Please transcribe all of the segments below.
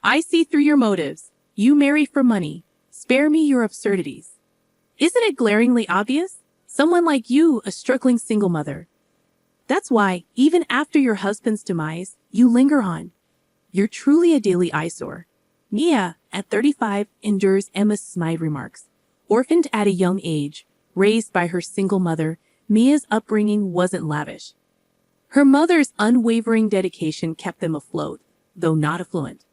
I see through your motives. You marry for money. Spare me your absurdities. Isn't it glaringly obvious? Someone like you, a struggling single mother. That's why, even after your husband's demise, you linger on. You're truly a daily eyesore. Mia, at 35, endures Emma's snide remarks. Orphaned at a young age, raised by her single mother, Mia's upbringing wasn't lavish. Her mother's unwavering dedication kept them afloat, though not affluent.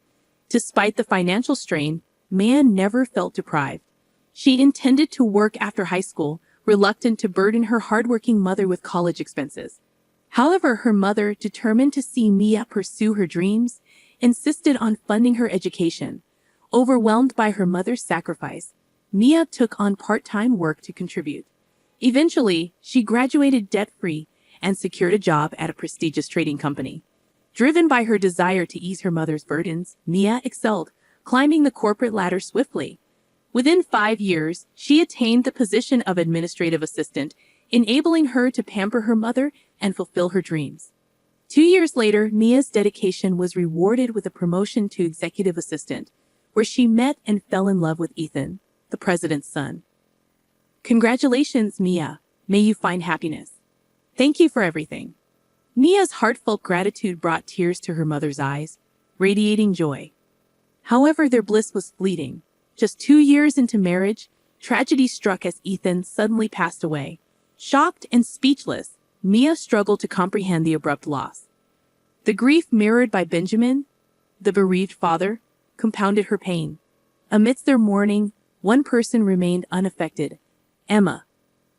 Despite the financial strain, Mia never felt deprived. She intended to work after high school, reluctant to burden her hardworking mother with college expenses. However, her mother, determined to see Mia pursue her dreams, insisted on funding her education. Overwhelmed by her mother's sacrifice, Mia took on part-time work to contribute. Eventually, she graduated debt-free and secured a job at a prestigious trading company. Driven by her desire to ease her mother's burdens, Mia excelled, climbing the corporate ladder swiftly. Within 5 years, she attained the position of administrative assistant, enabling her to pamper her mother and fulfill her dreams. 2 years later, Mia's dedication was rewarded with a promotion to executive assistant, where she met and fell in love with Ethan, the president's son. Congratulations, Mia. May you find happiness. Thank you for everything. Mia's heartfelt gratitude brought tears to her mother's eyes, radiating joy. However, their bliss was fleeting. Just 2 years into marriage, tragedy struck as Ethan suddenly passed away. Shocked and speechless, Mia struggled to comprehend the abrupt loss. The grief mirrored by Benjamin, the bereaved father, compounded her pain. Amidst their mourning, one person remained unaffected, Emma.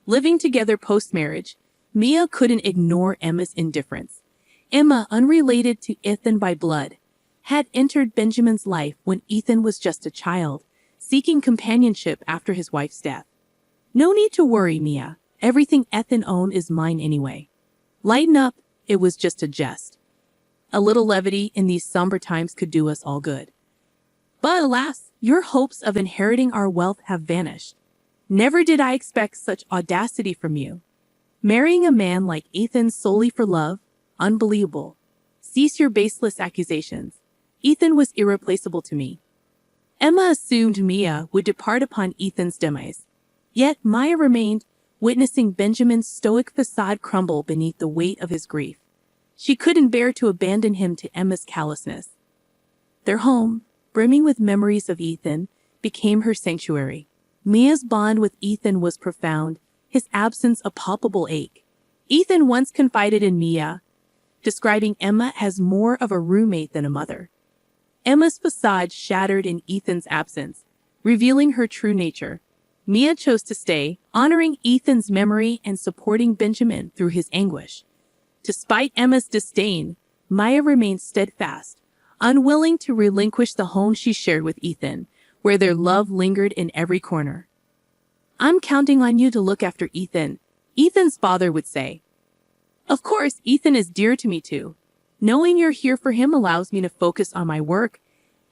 Living together post-marriage, Mia couldn't ignore Emma's indifference. Emma, unrelated to Ethan by blood, had entered Benjamin's life when Ethan was just a child, seeking companionship after his wife's death. No need to worry, Mia. Everything Ethan owned is mine anyway. Lighten up, it was just a jest. A little levity in these somber times could do us all good. But alas, your hopes of inheriting our wealth have vanished. Never did I expect such audacity from you. Marrying a man like Ethan solely for love? Unbelievable. Cease your baseless accusations. Ethan was irreplaceable to me. Emma assumed Mia would depart upon Ethan's demise. Yet Maya remained, witnessing Benjamin's stoic facade crumble beneath the weight of his grief. She couldn't bear to abandon him to Emma's callousness. Their home, brimming with memories of Ethan, became her sanctuary. Mia's bond with Ethan was profound, his absence a palpable ache. Ethan once confided in Mia, describing Emma as more of a roommate than a mother. Emma's facade shattered in Ethan's absence, revealing her true nature. Mia chose to stay, honoring Ethan's memory and supporting Benjamin through his anguish. Despite Emma's disdain, Maya remained steadfast, unwilling to relinquish the home she shared with Ethan, where their love lingered in every corner. I'm counting on you to look after Ethan, Ethan's father would say. Of course, Ethan is dear to me too. Knowing you're here for him allows me to focus on my work,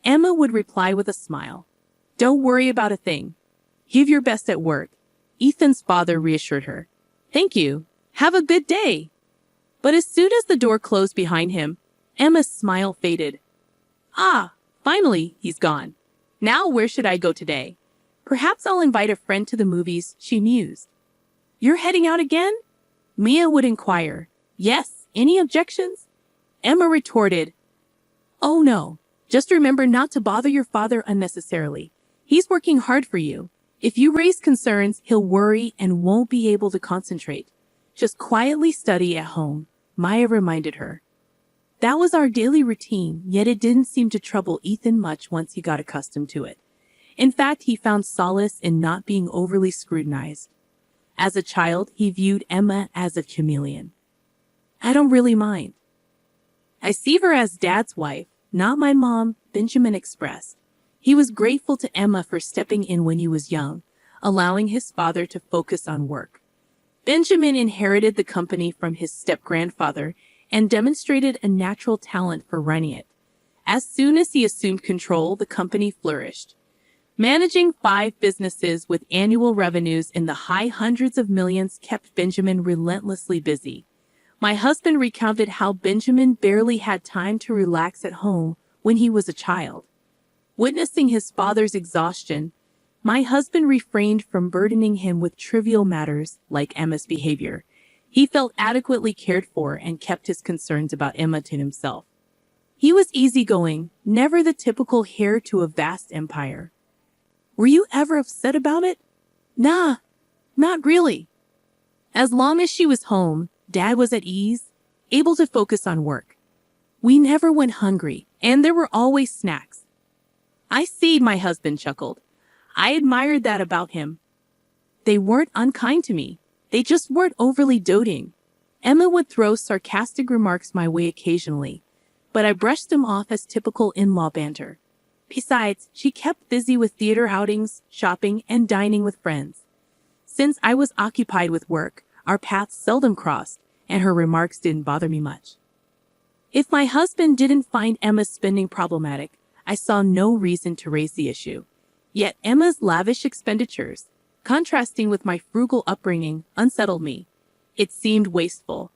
Emma would reply with a smile. Don't worry about a thing. Give your best at work, Ethan's father reassured her. Thank you. Have a good day. But as soon as the door closed behind him, Emma's smile faded. Ah, finally, he's gone. Now where should I go today? Perhaps I'll invite a friend to the movies, she mused. You're heading out again? Mia would inquire. Yes, any objections? Emma retorted. Oh no, just remember not to bother your father unnecessarily. He's working hard for you. If you raise concerns, he'll worry and won't be able to concentrate. Just quietly study at home, Maya reminded her. That was our daily routine, yet it didn't seem to trouble Ethan much once he got accustomed to it. In fact, he found solace in not being overly scrutinized. As a child, he viewed Emma as a chameleon. I don't really mind. I see her as Dad's wife, not my mom, Benjamin expressed. He was grateful to Emma for stepping in when he was young, allowing his father to focus on work. Benjamin inherited the company from his step-grandfather and demonstrated a natural talent for running it. As soon as he assumed control, the company flourished. Managing 5 businesses with annual revenues in the high hundreds of millions kept Benjamin relentlessly busy. My husband recounted how Benjamin barely had time to relax at home when he was a child. Witnessing his father's exhaustion, my husband refrained from burdening him with trivial matters like Emma's behavior. He felt adequately cared for and kept his concerns about Emma to himself. He was easygoing, never the typical heir to a vast empire. Were you ever upset about it? Nah, not really. As long as she was home, Dad was at ease, able to focus on work. We never went hungry, and there were always snacks. I see, my husband chuckled. I admired that about him. They weren't unkind to me. They just weren't overly doting. Emma would throw sarcastic remarks my way occasionally, but I brushed them off as typical in-law banter. Besides, she kept busy with theater outings, shopping, and dining with friends. Since I was occupied with work, our paths seldom crossed, and her remarks didn't bother me much. If my husband didn't find Emma's spending problematic, I saw no reason to raise the issue. Yet Emma's lavish expenditures, contrasting with my frugal upbringing, unsettled me. It seemed wasteful.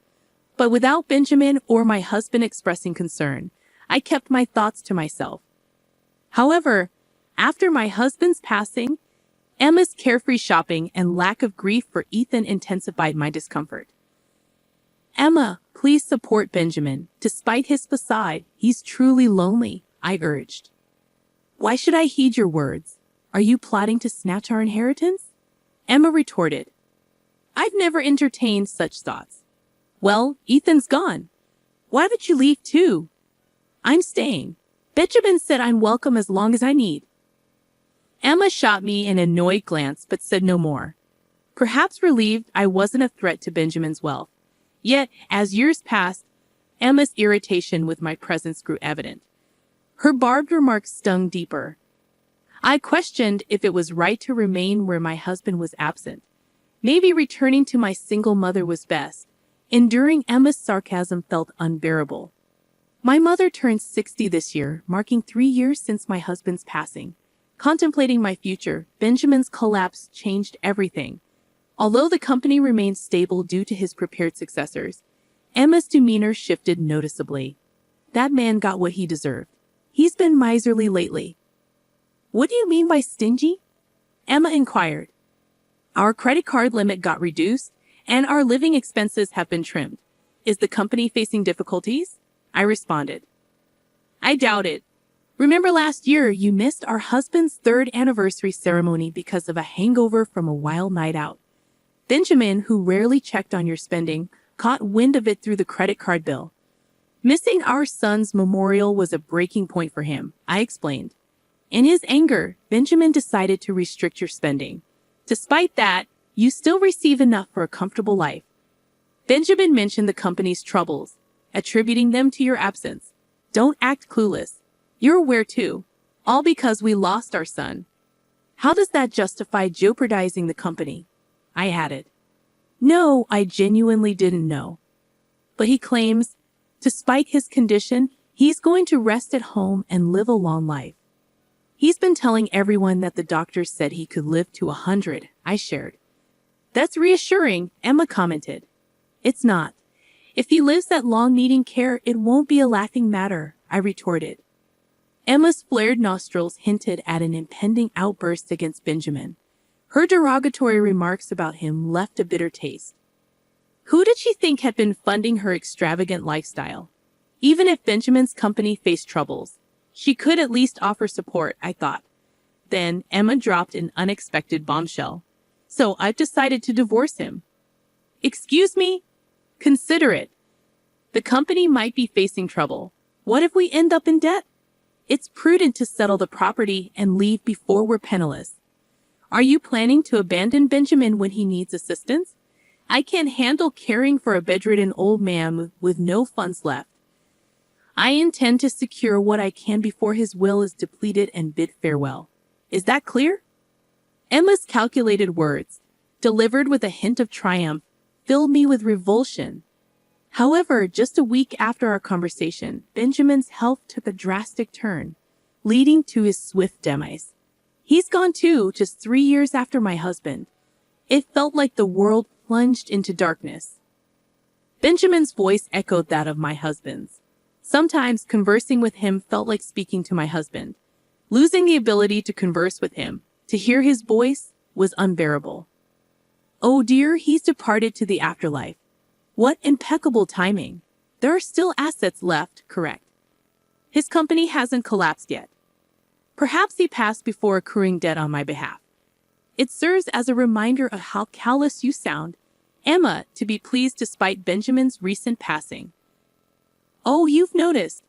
But without Benjamin or my husband expressing concern, I kept my thoughts to myself. However, after my husband's passing, Emma's carefree shopping and lack of grief for Ethan intensified my discomfort. Emma, please support Benjamin. Despite his facade, he's truly lonely, I urged. Why should I heed your words? Are you plotting to snatch our inheritance? Emma retorted. I've never entertained such thoughts. Well, Ethan's gone. Why would you leave too? I'm staying. Benjamin said I'm welcome as long as I need. Emma shot me an annoyed glance but said no more. Perhaps relieved I wasn't a threat to Benjamin's wealth. Yet, as years passed, Emma's irritation with my presence grew evident. Her barbed remarks stung deeper. I questioned if it was right to remain where my husband was absent. Maybe returning to my single mother was best. Enduring Emma's sarcasm felt unbearable. My mother turned 60 this year, marking 3 years since my husband's passing. Contemplating my future, Benjamin's collapse changed everything. Although the company remained stable due to his prepared successors, Emma's demeanor shifted noticeably. That man got what he deserved. He's been miserly lately. What do you mean by stingy? Emma inquired. Our credit card limit got reduced, and our living expenses have been trimmed. Is the company facing difficulties? I responded. I doubt it. Remember last year you missed our husband's 3rd anniversary ceremony because of a hangover from a wild night out. Benjamin, who rarely checked on your spending, caught wind of it through the credit card bill. Missing our son's memorial was a breaking point for him, I explained. In his anger, Benjamin decided to restrict your spending. Despite that, you still receive enough for a comfortable life. Benjamin mentioned the company's troubles, attributing them to your absence. Don't act clueless. You're aware too, all because we lost our son. How does that justify jeopardizing the company? I added. No, I genuinely didn't know. But he claims, despite his condition, he's going to rest at home and live a long life. He's been telling everyone that the doctors said he could live to 100, I shared. That's reassuring, Emma commented. It's not. If he lives that long needing care, it won't be a laughing matter, I retorted. Emma's flared nostrils hinted at an impending outburst against Benjamin. Her derogatory remarks about him left a bitter taste. Who did she think had been funding her extravagant lifestyle? Even if Benjamin's company faced troubles, she could at least offer support, I thought. Then Emma dropped an unexpected bombshell. So I've decided to divorce him. Excuse me? Consider it. The company might be facing trouble. What if we end up in debt? It's prudent to settle the property and leave before we're penniless. Are you planning to abandon Benjamin when he needs assistance? I can't handle caring for a bedridden old man with no funds left. I intend to secure what I can before his will is depleted and bid farewell. Is that clear? Emma's calculated words, delivered with a hint of triumph, filled me with revulsion. However, just a week after our conversation, Benjamin's health took a drastic turn, leading to his swift demise. He's gone too, just 3 years after my husband. It felt like the world plunged into darkness. Benjamin's voice echoed that of my husband's. Sometimes conversing with him felt like speaking to my husband. Losing the ability to converse with him, to hear his voice, was unbearable. Oh dear, he's departed to the afterlife. What impeccable timing. There are still assets left, correct? His company hasn't collapsed yet. Perhaps he passed before accruing debt on my behalf. It serves as a reminder of how callous you sound, Emma, to be pleased despite Benjamin's recent passing. Oh, you've noticed.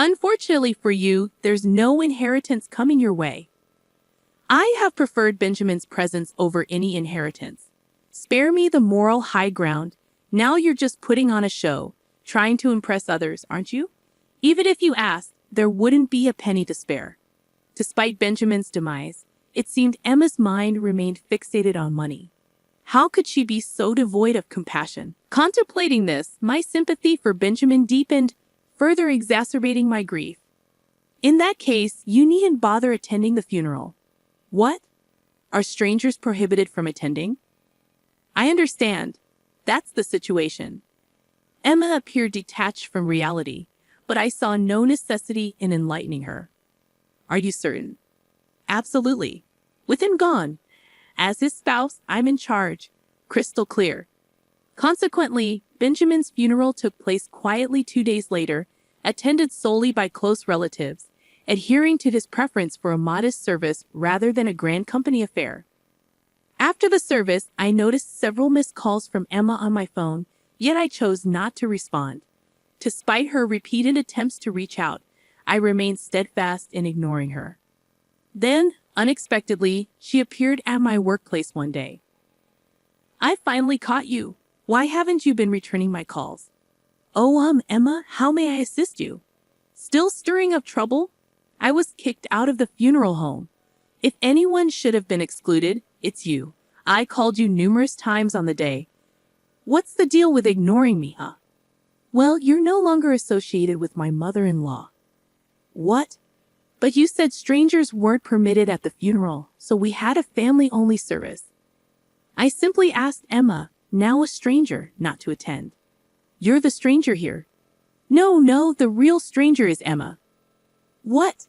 Unfortunately for you, there's no inheritance coming your way. I have preferred Benjamin's presence over any inheritance. Spare me the moral high ground. Now you're just putting on a show, trying to impress others, aren't you? Even if you asked, there wouldn't be a penny to spare. Despite Benjamin's demise, it seemed Emma's mind remained fixated on money. How could she be so devoid of compassion? Contemplating this, my sympathy for Benjamin deepened, further exacerbating my grief. In that case, you needn't bother attending the funeral. What? Are strangers prohibited from attending? I understand. That's the situation. Emma appeared detached from reality, but I saw no necessity in enlightening her. Are you certain? Absolutely. With him gone. As his spouse, I'm in charge. Crystal clear. Consequently, Benjamin's funeral took place quietly 2 days later, attended solely by close relatives, adhering to his preference for a modest service rather than a grand company affair. After the service, I noticed several missed calls from Emma on my phone, yet I chose not to respond. Despite her repeated attempts to reach out, I remained steadfast in ignoring her. Then, unexpectedly, she appeared at my workplace one day. I finally caught you. Why haven't you been returning my calls? Oh, Emma, how may I assist you? Still stirring up trouble? I was kicked out of the funeral home. If anyone should have been excluded, it's you. I called you numerous times on the day. What's the deal with ignoring me, huh? Well, you're no longer associated with my mother-in-law. What? But you said strangers weren't permitted at the funeral, so we had a family-only service. I simply asked Emma, now a stranger, not to attend. You're the stranger here. No, the real stranger is Emma. What?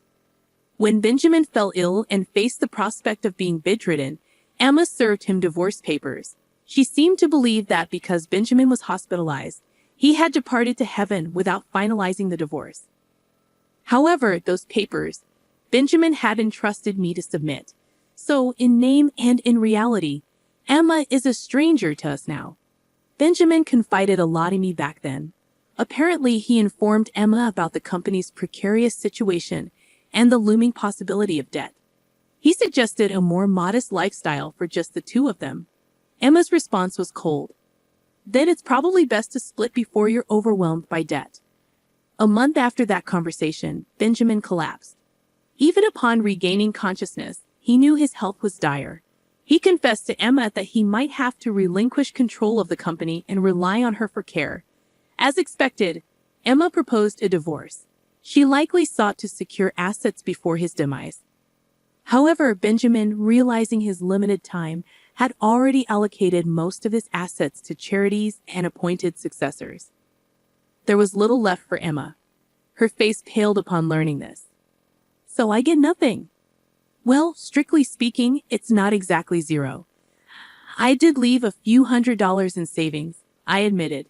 When Benjamin fell ill and faced the prospect of being bedridden, Emma served him divorce papers. She seemed to believe that because Benjamin was hospitalized, he had departed to heaven without finalizing the divorce. However, those papers, Benjamin had entrusted me to submit. So, in name and in reality, Emma is a stranger to us now. Benjamin confided a lot in me back then. Apparently, he informed Emma about the company's precarious situation and the looming possibility of debt. He suggested a more modest lifestyle for just the two of them. Emma's response was cold. Then it's probably best to split before you're overwhelmed by debt. A month after that conversation, Benjamin collapsed. Even upon regaining consciousness, he knew his health was dire. He confessed to Emma that he might have to relinquish control of the company and rely on her for care. As expected, Emma proposed a divorce. She likely sought to secure assets before his demise. However, Benjamin, realizing his limited time, had already allocated most of his assets to charities and appointed successors. There was little left for Emma. Her face paled upon learning this. So I get nothing. Well, strictly speaking, it's not exactly zero. I did leave a few $100s in savings, I admitted.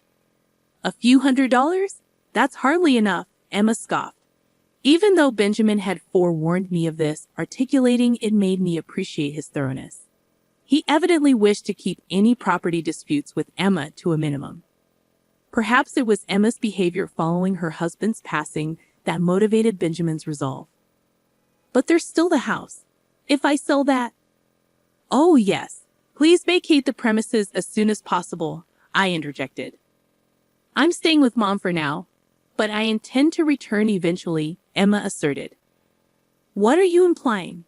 A few $100s? That's hardly enough, Emma scoffed. Even though Benjamin had forewarned me of this, articulating it made me appreciate his thoroughness. He evidently wished to keep any property disputes with Emma to a minimum. Perhaps it was Emma's behavior following her husband's passing that motivated Benjamin's resolve. But there's still the house. If I sell that... Oh, yes. Please vacate the premises as soon as possible, I interjected. I'm staying with Mom for now, but I intend to return eventually, Emma asserted. What are you implying?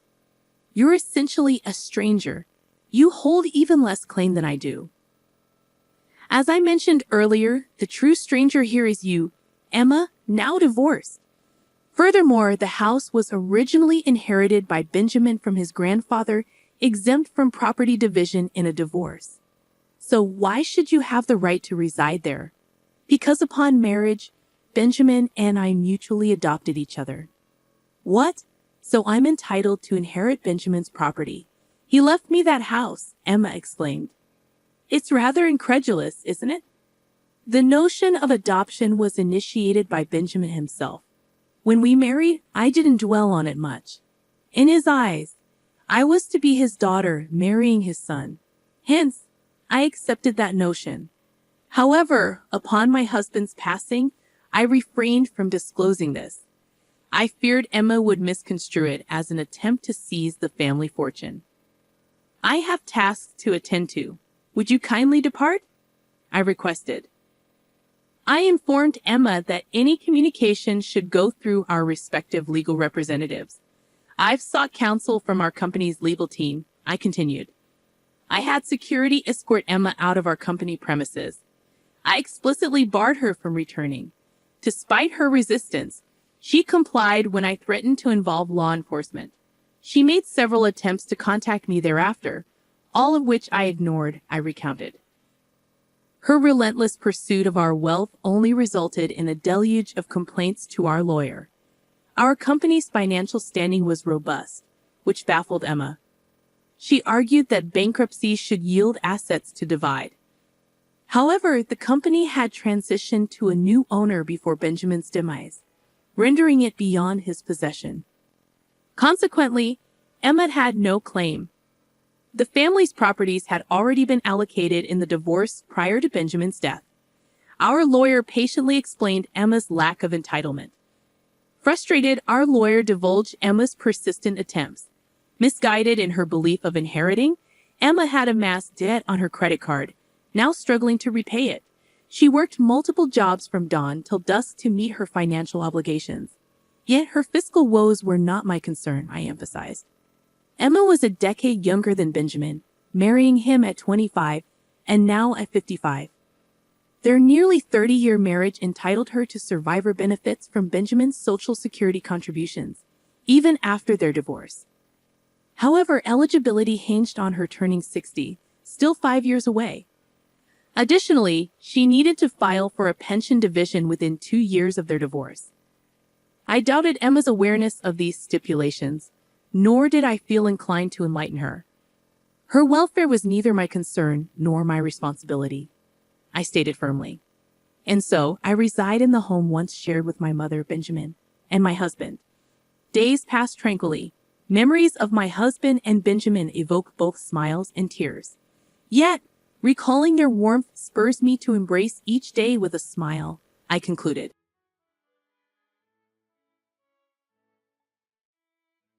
You're essentially a stranger. You hold even less claim than I do. As I mentioned earlier, the true stranger here is you, Emma, now divorced. Furthermore, the house was originally inherited by Benjamin from his grandfather, exempt from property division in a divorce. So why should you have the right to reside there? Because upon marriage, Benjamin and I mutually adopted each other. What? so I'm entitled to inherit Benjamin's property. He left me that house, Emma exclaimed. It's rather incredulous, isn't it? The notion of adoption was initiated by Benjamin himself. When we married, I didn't dwell on it much. In his eyes, I was to be his daughter marrying his son. Hence, I accepted that notion. However, upon my husband's passing, I refrained from disclosing this. I feared Emma would misconstrue it as an attempt to seize the family fortune. I have tasks to attend to. Would you kindly depart? I requested. I informed Emma that any communication should go through our respective legal representatives. I've sought counsel from our company's legal team, I continued. I had security escort Emma out of our company premises. I explicitly barred her from returning. Despite her resistance, she complied when I threatened to involve law enforcement. She made several attempts to contact me thereafter, all of which I ignored, I recounted. Her relentless pursuit of our wealth only resulted in a deluge of complaints to our lawyer. Our company's financial standing was robust, which baffled Emma. She argued that bankruptcy should yield assets to divide. However, the company had transitioned to a new owner before Benjamin's demise, rendering it beyond his possession. Consequently, Emma had no claim. The family's properties had already been allocated in the divorce prior to Benjamin's death. Our lawyer patiently explained Emma's lack of entitlement. Frustrated, our lawyer divulged Emma's persistent attempts. Misguided in her belief of inheriting, Emma had amassed debt on her credit card, now struggling to repay it. She worked multiple jobs from dawn till dusk to meet her financial obligations. Yet her fiscal woes were not my concern, I emphasized. Emma was a decade younger than Benjamin, marrying him at 25 and now at 55. Their nearly 30-year marriage entitled her to survivor benefits from Benjamin's Social Security contributions, even after their divorce. However, eligibility hinged on her turning 60, still 5 years away. Additionally, she needed to file for a pension division within 2 years of their divorce. I doubted Emma's awareness of these stipulations, nor did I feel inclined to enlighten her. Her welfare was neither my concern nor my responsibility, I stated firmly. And so, I reside in the home once shared with my mother, Benjamin, and my husband. Days passed tranquilly. Memories of my husband and Benjamin evoke both smiles and tears. Yet, recalling their warmth spurs me to embrace each day with a smile, I concluded.